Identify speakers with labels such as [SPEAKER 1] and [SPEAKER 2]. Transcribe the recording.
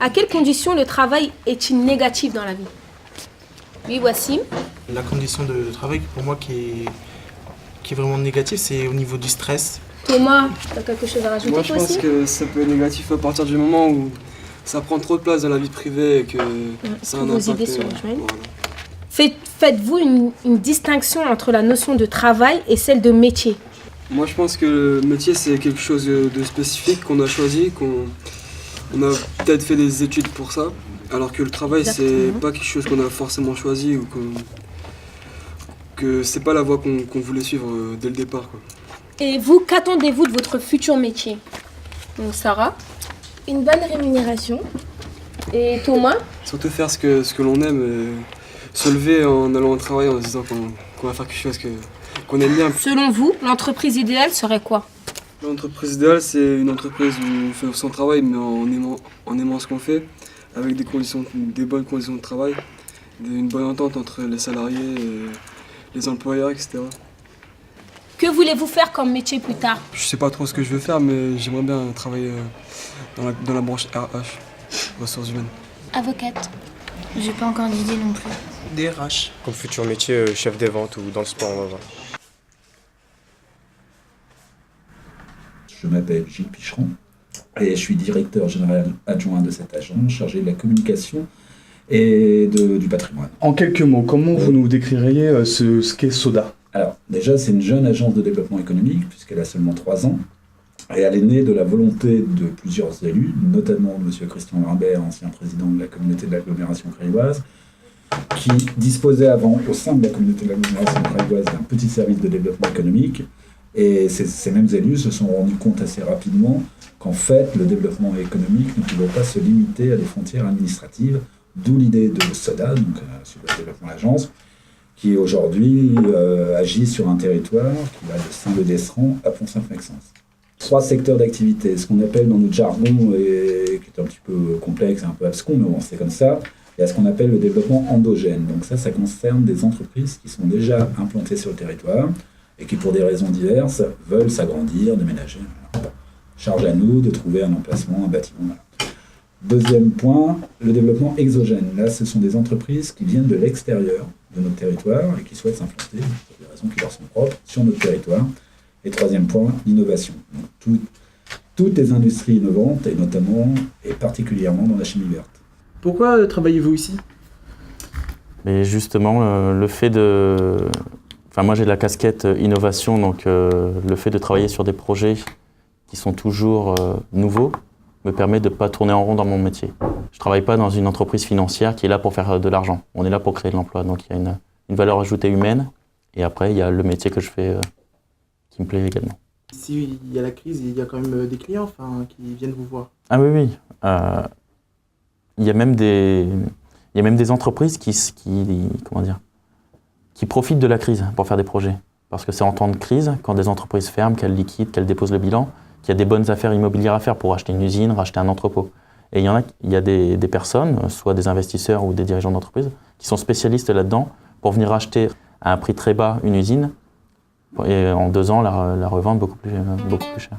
[SPEAKER 1] À quelles conditions le travail est-il négatif dans la vie? Oui, Wassim.
[SPEAKER 2] La condition de travail pour moi qui est vraiment négative, c'est au niveau du stress.
[SPEAKER 1] Thomas, tu as quelque chose à rajouter?
[SPEAKER 3] Moi je pense que ça peut être négatif à partir du moment où ça prend trop de place dans la vie privée et que ça a un
[SPEAKER 1] vos
[SPEAKER 3] impact.
[SPEAKER 1] idées se rejoignent. Faites-vous une distinction entre la notion de travail et celle de métier?
[SPEAKER 3] Moi je pense que le métier c'est quelque chose de spécifique qu'on a choisi, on a peut-être fait des études pour ça, alors que le travail c'est pas quelque chose qu'on a forcément choisi ou que c'est pas la voie qu'on voulait suivre dès le départ, quoi.
[SPEAKER 1] Et vous, qu'attendez-vous de votre futur métier? Donc Sarah.
[SPEAKER 4] Une bonne rémunération.
[SPEAKER 1] Et Thomas?
[SPEAKER 3] Surtout faire ce que l'on aime, se lever en allant au travail en se disant qu'on va faire quelque chose qu'on aime bien.
[SPEAKER 1] Selon vous, l'entreprise idéale serait quoi?
[SPEAKER 3] L'entreprise idéale, c'est une entreprise où on fait son travail, mais en aimant ce qu'on fait, avec des bonnes conditions de travail, une bonne entente entre les salariés, et les employeurs, etc.
[SPEAKER 1] Que voulez-vous faire comme métier plus tard?
[SPEAKER 3] Je sais pas trop ce que je veux faire, mais j'aimerais bien travailler dans la branche RH, ressources humaines.
[SPEAKER 4] Avocate. J'ai pas encore d'idée non plus.
[SPEAKER 2] DRH.
[SPEAKER 5] Comme futur métier, chef des ventes ou dans le sport, on va voir.
[SPEAKER 6] Je m'appelle Gilles Picheron et je suis directeur général adjoint de cette agence chargé de la communication et du patrimoine.
[SPEAKER 7] En quelques mots, comment vous nous décririez ce qu'est Soda?
[SPEAKER 6] Alors, déjà, c'est une jeune agence de développement économique, puisqu'elle a seulement 3 ans, et elle est née de la volonté de plusieurs élus, notamment M. Christian Rimbert, ancien président de la communauté de l'agglomération craigoise, qui disposait avant, au sein de la communauté de l'agglomération craigoise, d'un petit service de développement économique, et ces mêmes élus se sont rendus compte assez rapidement qu'en fait, le développement économique ne pouvait pas se limiter à des frontières administratives, d'où l'idée de SODA, donc sur le développement d'agence, qui aujourd'hui agit sur un territoire qui va de Saint-Leu-d'Esserand à Pont-Saint-Maxence. 3 secteurs d'activité, ce qu'on appelle dans notre jargon, et qui est un petit peu complexe, un peu abscon, mais bon, c'est comme ça, il y a ce qu'on appelle le développement endogène. Donc ça concerne des entreprises qui sont déjà implantées sur le territoire et qui, pour des raisons diverses, veulent s'agrandir, déménager. Charge à nous de trouver un emplacement, un bâtiment. Deuxième point, le développement exogène. Là, ce sont des entreprises qui viennent de l'extérieur de notre territoire et qui souhaitent s'implanter, pour des raisons qui leur sont propres, sur notre territoire. Et troisième point, l'innovation. Donc, toutes les industries innovantes, et notamment, et particulièrement dans la chimie verte.
[SPEAKER 2] Pourquoi travaillez-vous ici?
[SPEAKER 8] Mais justement, le fait de... Enfin, moi, j'ai de la casquette innovation, donc le fait de travailler sur des projets qui sont toujours nouveaux me permet de ne pas tourner en rond dans mon métier. Je ne travaille pas dans une entreprise financière qui est là pour faire de l'argent. On est là pour créer de l'emploi. Donc, il y a une valeur ajoutée humaine. Et après, il y a le métier que je fais qui me plaît également.
[SPEAKER 2] S'il y a la crise, il y a quand même des clients qui viennent vous voir.
[SPEAKER 8] Ah oui, oui. Il y a même des entreprises qui profitent de la crise pour faire des projets. Parce que c'est en temps de crise, quand des entreprises ferment, qu'elles liquident, qu'elles déposent le bilan, qu'il y a des bonnes affaires immobilières à faire pour acheter une usine, racheter un entrepôt. Et il y a des personnes, soit des investisseurs ou des dirigeants d'entreprise, qui sont spécialistes là-dedans pour venir acheter à un prix très bas une usine et en 2 ans la revendre beaucoup plus cher.